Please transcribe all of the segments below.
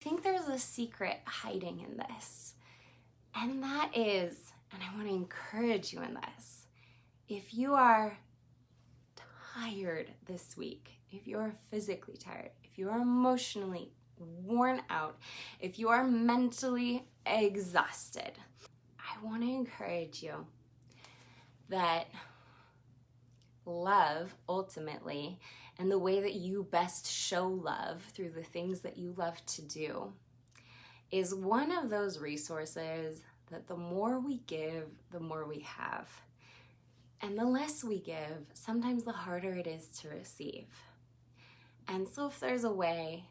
I think there's a secret hiding in this, and that is, and I want to encourage you in this, if you are tired this week, if you're physically tired, if you are emotionally worn out, if you are mentally exhausted, I want to encourage you that love, ultimately, and the way that you best show love through the things that you love to do is one of those resources that the more we give, the more we have. And the less we give, sometimes the harder it is to receive. And so if there's a way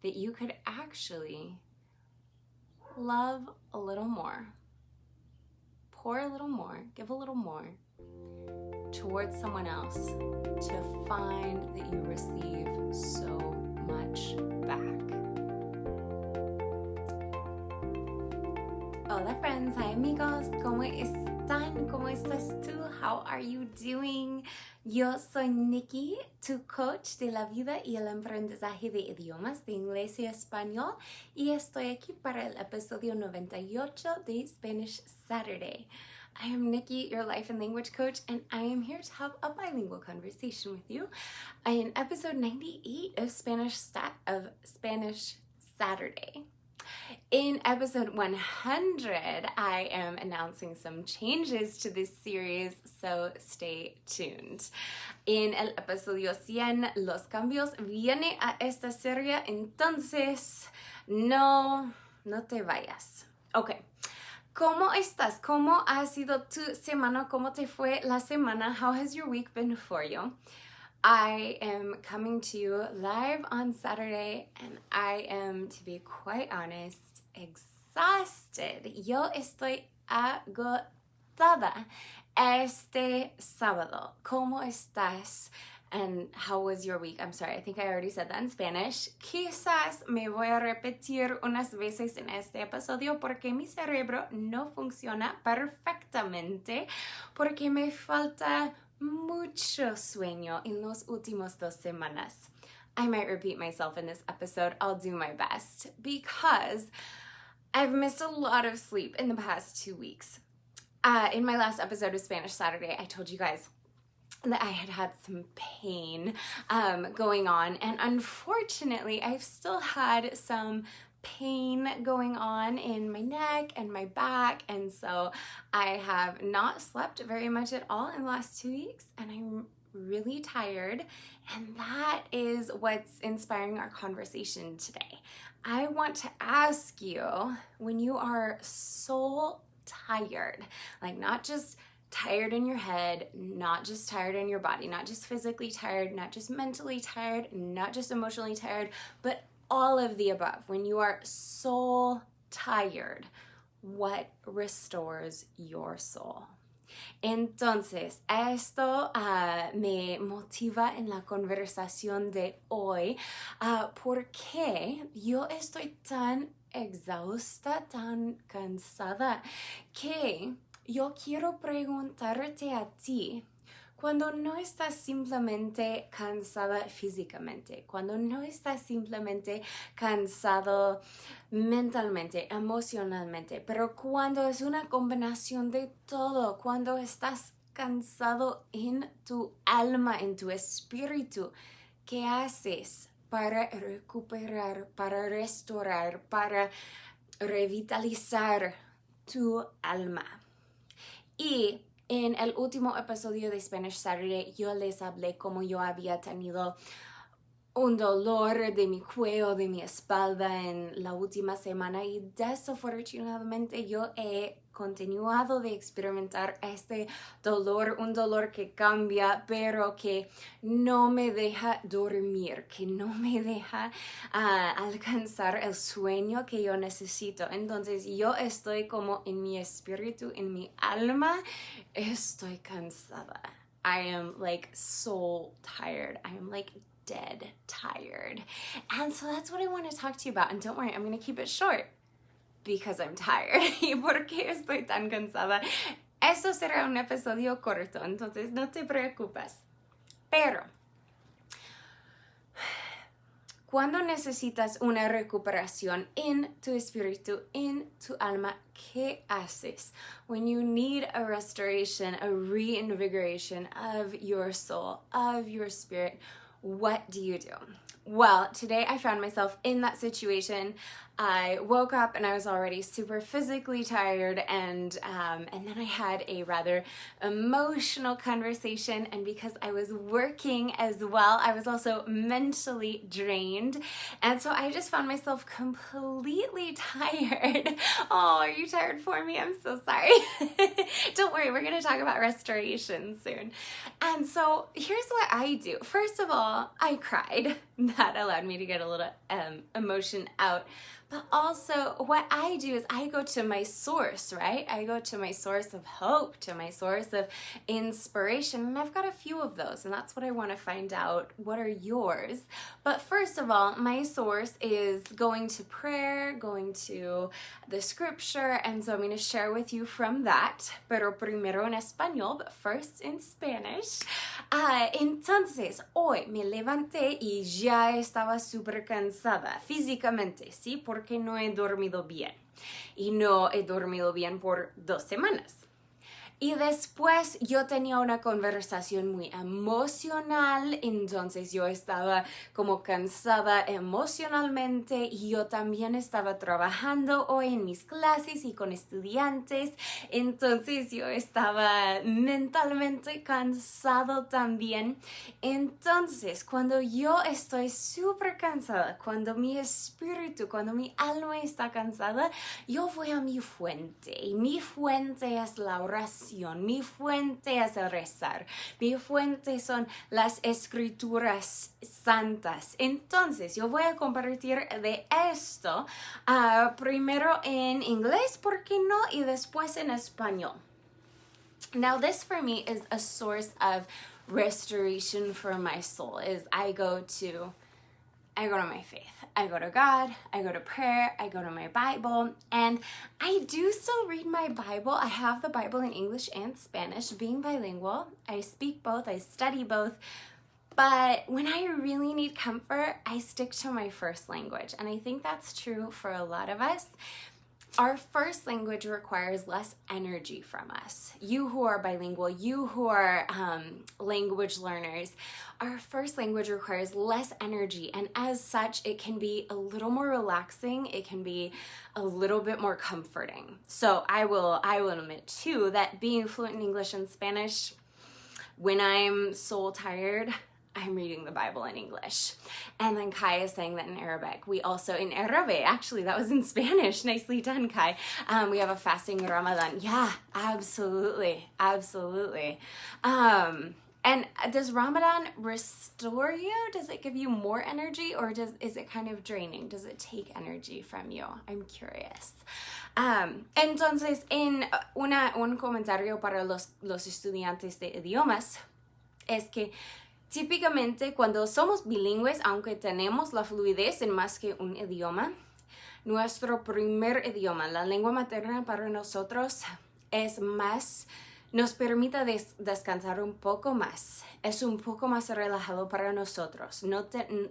that you could actually love a little more, pour a little more, give a little more towards someone else to find that you receive so much back. Hola friends, hi amigos, ¿cómo están? ¿Cómo estás tú? How are you doing? Yo soy Nikki, tu coach de la vida y el aprendizaje de idiomas de inglés y español, y estoy aquí para el episodio 98 de Spanish Saturday. I am Nikki, your life and language coach, and I am here to have a bilingual conversation with you in episode 98 of Spanish Saturday. In episode 100, I am announcing some changes to this series, so stay tuned. En el episodio 100, los cambios vienen a esta serie, entonces no te vayas. Okay. ¿Cómo estás? ¿Cómo ha sido tu semana? ¿Cómo te fue la semana? How has your week been for you? I am coming to you live on Saturday, and I am, to be quite honest, exhausted. Yo estoy agotada este sábado. ¿Cómo estás? And how was your week? I'm sorry, I think I already said that in Spanish. Quizás me voy a repetir unas veces en este episodio porque mi cerebro no funciona perfectamente porque me falta mucho sueño en los últimos 2 semanas. I might repeat myself in this episode. I'll do my best because I've missed a lot of sleep in the past 2 weeks. In my last episode of Spanish Saturday, I told you guys that I had some pain going on, and unfortunately I've still had some pain going on in my neck and my back, and so I have not slept very much at all in the last 2 weeks, and I'm really tired, and that is what's inspiring our conversation today. I want to ask you, when you are so tired, like not just tired in your head, not just tired in your body, not just physically tired, not just mentally tired, not just emotionally tired, but all of the above. When you are so tired, what restores your soul? Entonces, esto me motiva en la conversación de hoy porque yo estoy tan exhausta, tan cansada, que yo quiero preguntarte a ti, cuando no estás simplemente cansada físicamente, cuando no estás simplemente cansado mentalmente, emocionalmente, pero cuando es una combinación de todo, cuando estás cansado en tu alma, en tu espíritu, ¿qué haces para recuperar, para restaurar, para revitalizar tu alma? Y en el último episodio de Spanish Saturday yo les hablé cómo yo había tenido un dolor de mi cuello, de mi espalda en la última semana, y desafortunadamente yo he continuado de experimentar este dolor, un dolor que cambia, pero que no me deja dormir, que no me deja alcanzar el sueño que yo necesito. Entonces yo estoy como en mi espíritu, en mi alma, estoy cansada. I am like so tired. I am like dead tired. And so that's what I want to talk to you about. And don't worry, I'm going to keep it short because I'm tired. ¿Y por qué estoy tan cansada? Esto será un episodio corto, entonces no te preocupes. Pero Cuando necesitas una recuperación en tu espíritu, en tu alma, ¿qué haces? When you need a restoration, a reinvigoration of your soul, of your spirit, what do you do? Well, today I found myself in that situation. I woke up and I was already super physically tired, and then I had a rather emotional conversation, and because I was working as well, I was also mentally drained, and so I just found myself completely tired. Oh, are you tired for me? I'm so sorry. Don't worry, we're gonna talk about restoration soon. And so here's what I do. First of all, I cried. That allowed me to get a little emotion out. But also what I do is I go to my source, right? I go to my source of hope, to my source of inspiration, and I've got a few of those, and that's what I want to find out. What are yours? But first of all, my source is going to prayer, going to the scripture, and so I'm going to share with you from that, pero primero en español, but first in Spanish. Entonces, hoy me levanté y ya estaba súper cansada físicamente, ¿sí? Porque no he dormido bien. Y no he dormido bien por 2 semanas. Y después yo tenía una conversación muy emocional, entonces yo estaba como cansada emocionalmente y yo también estaba trabajando hoy en mis clases y con estudiantes, entonces yo estaba mentalmente cansado también. Entonces, cuando yo estoy súper cansada, cuando mi espíritu, cuando mi alma está cansada, yo voy a mi fuente, y mi fuente es la oración. Mi fuente es el rezar. Mi fuente son las escrituras santas. Entonces, yo voy a compartir de esto primero en inglés, ¿por qué no? Y después en español. Now, this for me is a source of restoration for my soul. I go to my faith. I go to God, I go to prayer, I go to my Bible, and I do still read my Bible. I have the Bible in English and Spanish, being bilingual. I speak both, I study both, but when I really need comfort, I stick to my first language, and I think that's true for a lot of us. Our first language requires less energy from us. You who are bilingual, you who are language learners, our first language requires less energy, and as such, it can be a little more relaxing. It can be a little bit more comforting. So I will admit too that being fluent in English and Spanish, when I'm soul tired, I'm reading the Bible in English. And then Kai is saying that in Arabic. We also, in Arabic, actually, that was in Spanish. Nicely done, Kai. We have a fasting Ramadan. Yeah, absolutely. Absolutely. And does Ramadan restore you? Does it give you more energy, or is it kind of draining? Does it take energy from you? I'm curious. Entonces, un comentario para los estudiantes de idiomas es que típicamente cuando somos bilingües, aunque tenemos la fluidez en más que un idioma, nuestro primer idioma, la lengua materna para nosotros, nos permite descansar un poco más. Es un poco más relajado para nosotros.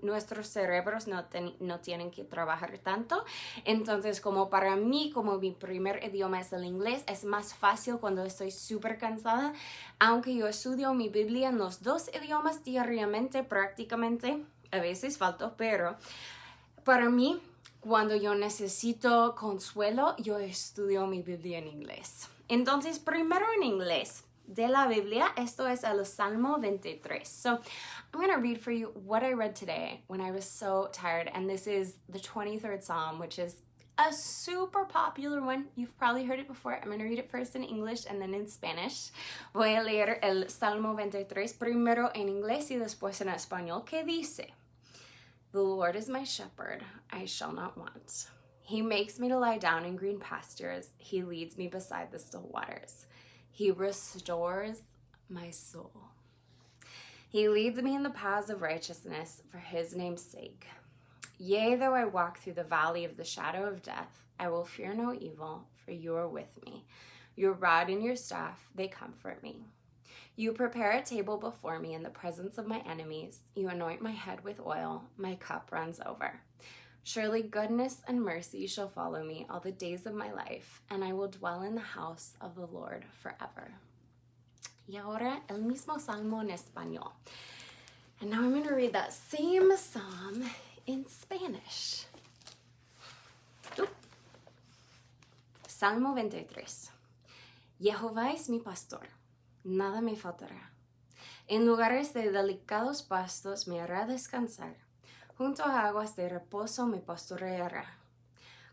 Nuestros cerebros no tienen que trabajar tanto. Entonces, como para mí, como mi primer idioma es el inglés, es más fácil cuando estoy súper cansada. Aunque yo estudio mi Biblia en los 2 idiomas diariamente, prácticamente, a veces falto, pero para mí, cuando yo necesito consuelo, yo estudio mi Biblia en inglés. Entonces, primero en inglés de la Biblia, esto es el Salmo 23. So, I'm going to read for you what I read today when I was so tired, and this is the 23rd Psalm, which is a super popular one. You've probably heard it before. I'm going to read it first in English and then in Spanish. Voy a leer el Salmo 23 primero en inglés y después en español, que dice, "The Lord is my shepherd, I shall not want. He makes me to lie down in green pastures. He leads me beside the still waters. He restores my soul. He leads me in the paths of righteousness for his name's sake. Yea, though I walk through the valley of the shadow of death, I will fear no evil, for you are with me. Your rod and your staff, they comfort me. You prepare a table before me in the presence of my enemies. You anoint my head with oil. My cup runs over. Surely goodness and mercy shall follow me all the days of my life, and I will dwell in the house of the Lord forever. Y ahora el mismo salmo en español. And now I'm going to read that same psalm in Spanish. Salmo 23. Jehová es mi pastor, nada me faltará. En lugares de delicados pastos me hará descansar. Junto a aguas de reposo me pastoreará.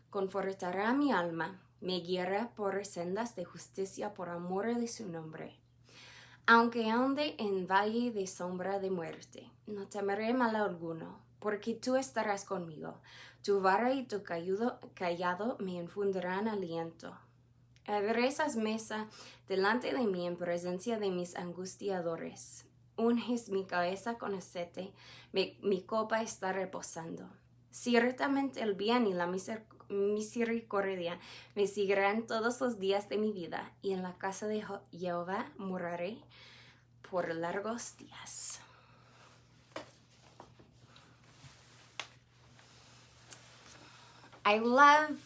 Confortará mi alma, me guiará por sendas de justicia por amor de su nombre. Aunque ande en valle de sombra de muerte, no temeré mal alguno, porque tú estarás conmigo. Tu vara y tu cayado me infundirán aliento. Aderezas mesa delante de mí en presencia de mis angustiadores. Unges mi cabeza con aceite, mi copa está reposando. Ciertamente el bien y la misericordia me seguirán todos los días de mi vida, y en la casa de Jehová moraré por largos días. I love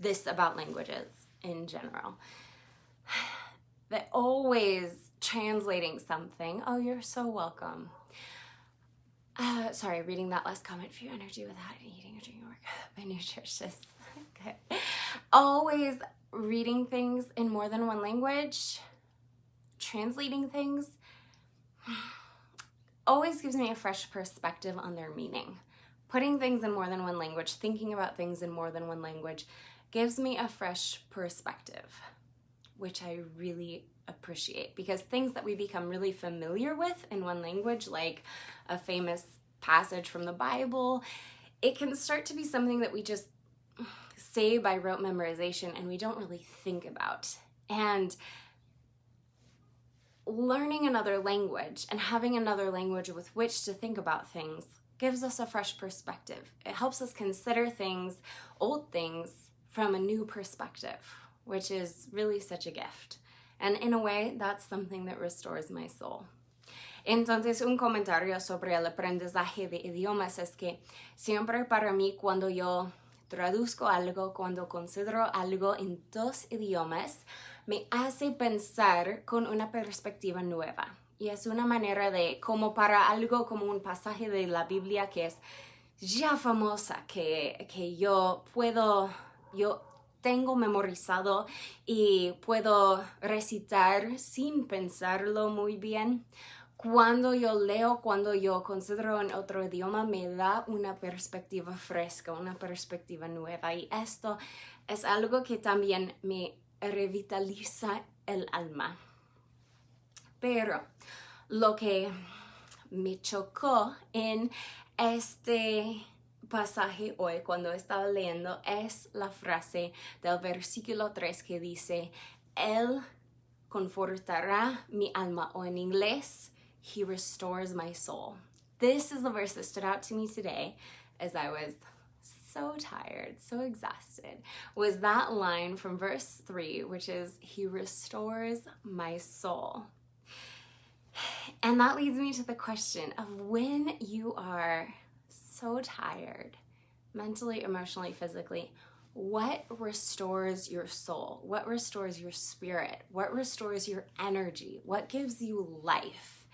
this about languages in general. That always translating something. Oh, you're so welcome. Sorry, reading that last comment. Few energy without eating or drinking work. By nutritious. Okay. Always reading things in more than one language. Translating things. Always gives me a fresh perspective on their meaning. Putting things in more than one language, thinking about things in more than one language, gives me a fresh perspective, which I really appreciate, because things that we become really familiar with in one language, like a famous passage from the Bible, it can start to be something that we just say by rote memorization and we don't really think about. And learning another language and having another language with which to think about things gives us a fresh perspective. It helps us consider things, old things, from a new perspective, which is really such a gift. And in a way, that's something that restores my soul. Entonces, un comentario sobre el aprendizaje de idiomas es que siempre para mí, cuando yo traduzco algo, cuando considero algo en dos idiomas, me hace pensar con una perspectiva nueva. Y es una manera de, como para algo como un pasaje de la Biblia que es ya famosa, que yo tengo memorizado y puedo recitar sin pensarlo muy bien. Cuando yo leo, cuando yo considero en otro idioma, me da una perspectiva fresca, una perspectiva nueva. Y esto es algo que también me revitaliza el alma. Pero lo que me chocó en este pasaje hoy cuando estaba leyendo es la frase del versículo 3 que dice, Él confortará mi alma, o en inglés, He restores my soul. This is the verse that stood out to me today as I was so tired, so exhausted, was that line from verse 3, which is, He restores my soul. And that leads me to the question of when you are so tired, mentally, emotionally, physically, what restores your soul? What restores your spirit? What restores your energy? What gives you life?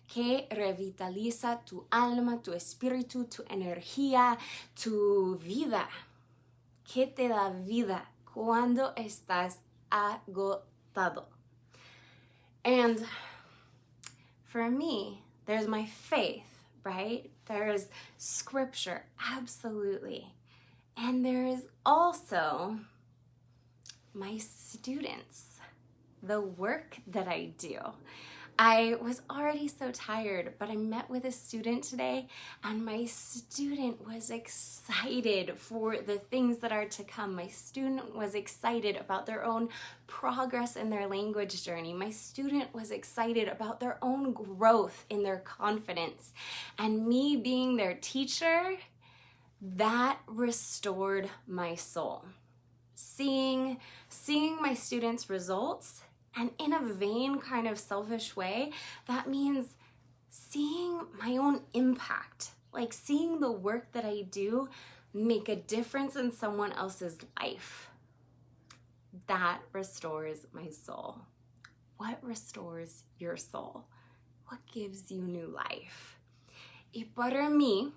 ¿Qué revitaliza tu alma, tu espíritu, tu energía, tu vida? ¿Qué te da vida cuando estás agotado? And for me, there's my faith, right? There's scripture, absolutely. And there is also my students, the work that I do. I was already so tired, but I met with a student today, and my student was excited for the things that are to come. My student was excited about their own progress in their language journey. My student was excited about their own growth in their confidence. And me being their teacher, that restored my soul. Seeing my students' results And in a vain kind of selfish way, that means seeing my own impact, like seeing the work that I do make a difference in someone else's life. That restores my soul. What restores your soul? What gives you new life? Y para mí,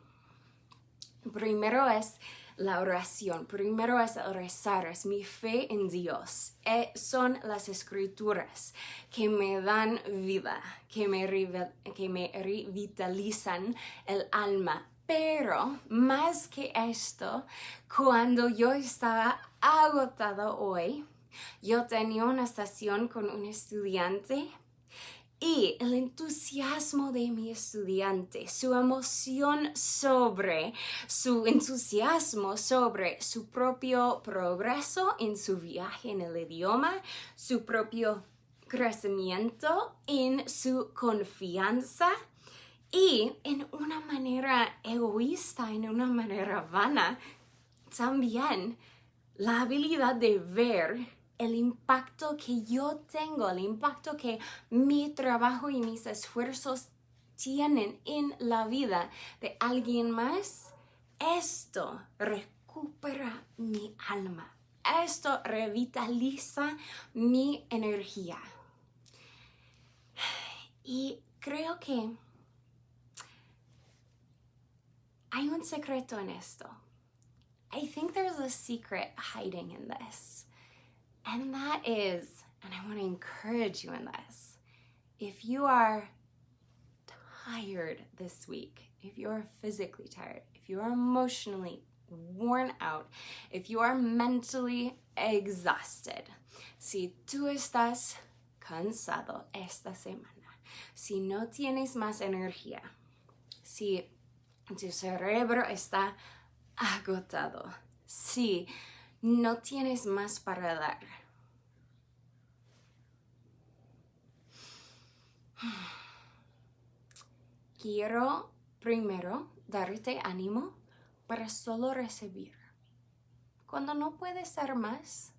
primero es la oración, primero es el rezar, es mi fe en Dios. Son las escrituras que me dan vida, que me revitalizan el alma. Pero más que esto, cuando yo estaba agotada hoy, yo tenía una sesión con un estudiante y el entusiasmo de mi estudiante, su emoción sobre, su entusiasmo sobre su propio progreso en su viaje en el idioma, su propio crecimiento en su confianza y en una manera egoísta, en una manera vana, también la habilidad de ver el impacto que yo tengo, el impacto que mi trabajo y mis esfuerzos tienen en la vida de alguien más, esto recupera mi alma. Esto revitaliza mi energía. Y creo que hay un secreto en esto. I think there's a secret hiding in this. And that is, and I want to encourage you in this, if you are tired this week, if you're physically tired, if you are emotionally worn out, if you are mentally exhausted, si tú estás cansado esta semana, si no tienes más energía, si tu cerebro está agotado, si no tienes más para dar. Quiero primero darte ánimo para solo recibir. Cuando no puedes dar más,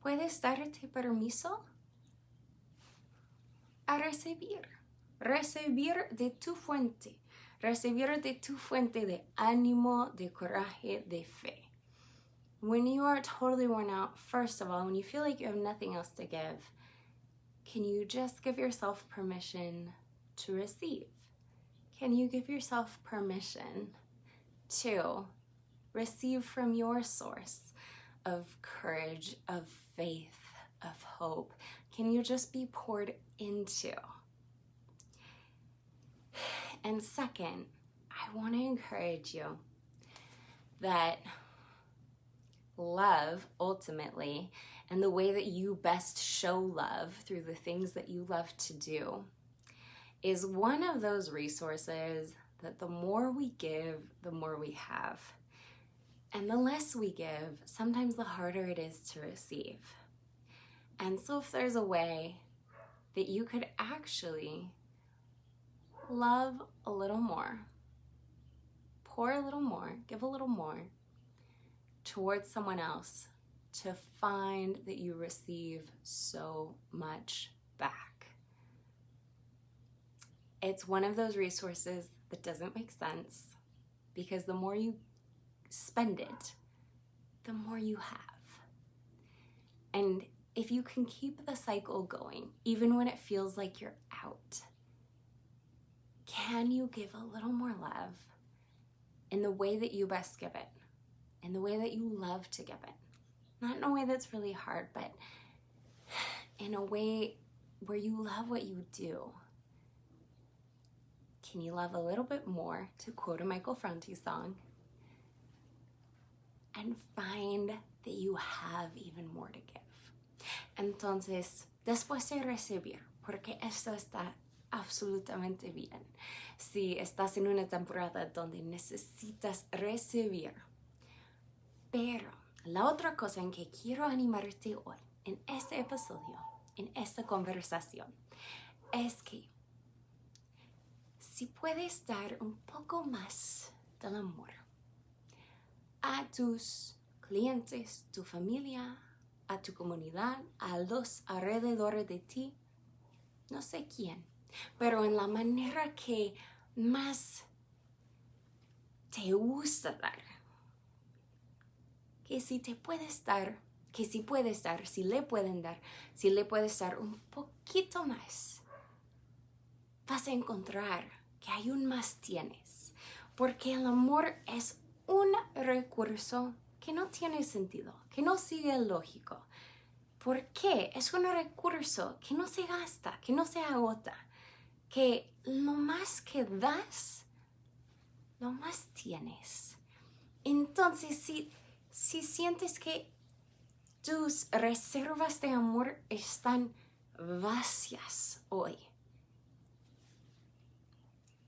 puedes darte permiso a recibir. Recibir de tu fuente. Recibir de tu fuente de ánimo, de coraje, de fe. When you are totally worn out, first of all, when you feel like you have nothing else to give, can you just give yourself permission to receive? Can you give yourself permission to receive from your source of courage, of faith, of hope? Can you just be poured into? And second, I want to encourage you that love, ultimately, and the way that you best show love through the things that you love to do is one of those resources that the more we give, the more we have. And the less we give, sometimes the harder it is to receive. And so if there's a way that you could actually love a little more, pour a little more, give a little more towards someone else to find that you receive so much back. It's one of those resources that doesn't make sense because the more you spend it, the more you have. And if you can keep the cycle going, even when it feels like you're out, can you give a little more love in the way that you best give it, in the way that you love to give it? Not in a way that's really hard, but in a way where you love what you do. Can you love a little bit more, to quote a Michael Franti song, and find that you have even more to give? Entonces, después de recibir, porque esto está absolutamente bien, si estás en una temporada donde necesitas recibir, pero la otra cosa en que quiero animarte hoy, en este episodio, en esta conversación, es que si puedes dar un poco más del amor a tus clientes, tu familia, a tu comunidad, a los alrededores de ti, no sé quién, pero en la manera que más te gusta dar, que si te puedes dar, que si puedes dar, si le pueden dar, si le puedes dar un poquito más, vas a encontrar que aún más tienes, porque el amor es un recurso que no tiene sentido, que no sigue lógico. ¿Por qué? Es un recurso que no se gasta, que no se agota, que lo más que das, lo más tienes. Entonces, si sientes que tus reservas de amor están vacías hoy,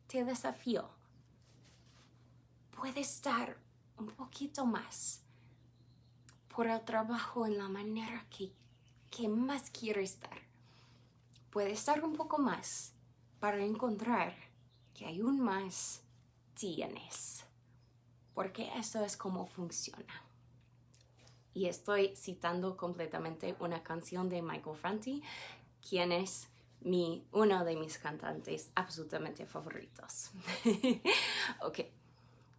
te desafío. Puedes dar un poquito más por el trabajo en la manera que más quieres dar. Puedes dar un poco más para encontrar que aún más tienes. Porque eso es como funciona. Y estoy citando completamente una canción de Michael Franti, quien es uno de mis cantantes absolutamente favoritos. Ok.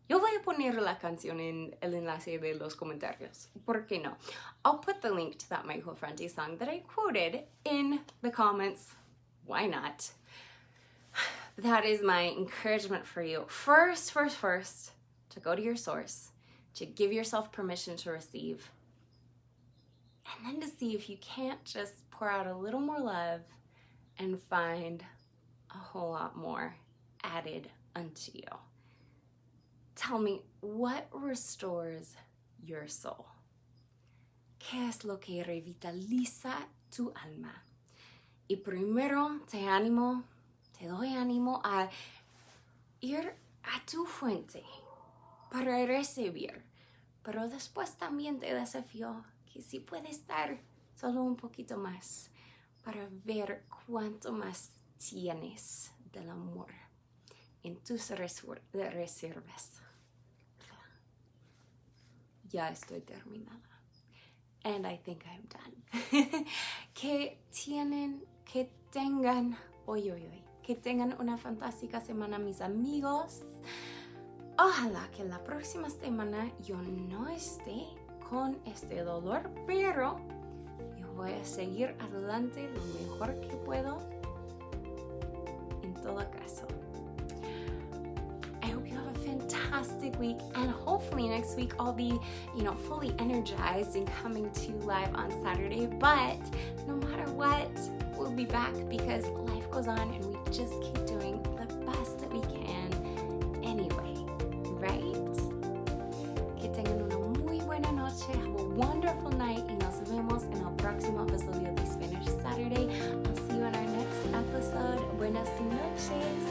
Yo voy a poner la canción en el enlace de los comentarios. ¿Por qué no? I'll put the link to that Michael Franti song that I quoted in the comments. Why not? That is my encouragement for you. First, to go to your source, to give yourself permission to receive, and then to see if you can't just pour out a little more love and find a whole lot more added unto you. Tell me, what restores your soul? ¿Qué es lo que revitaliza tu alma? Y primero te doy ánimo a ir a tu fuente para recibir. Pero después también te desafío que si puedes dar solo un poquito más para ver cuánto más tienes del amor en tus reservas. Ya estoy terminada. And I think I'm done. que tengan una fantástica semana, mis amigos. Ojalá que la próxima semana yo no esté con este dolor, pero yo voy a seguir adelante lo mejor que puedo en todo caso. I hope you have a fantastic week, and hopefully next week I'll be, fully energized and coming to you live on Saturday. But no matter what, we'll be back because life goes on and we just keep doing the best that we can anyway, right? Que tengan una muy buena noche, have a wonderful night, y nos vemos en el próximo episodio de Spanish Saturday. I'll see you in our next episode. Buenas noches.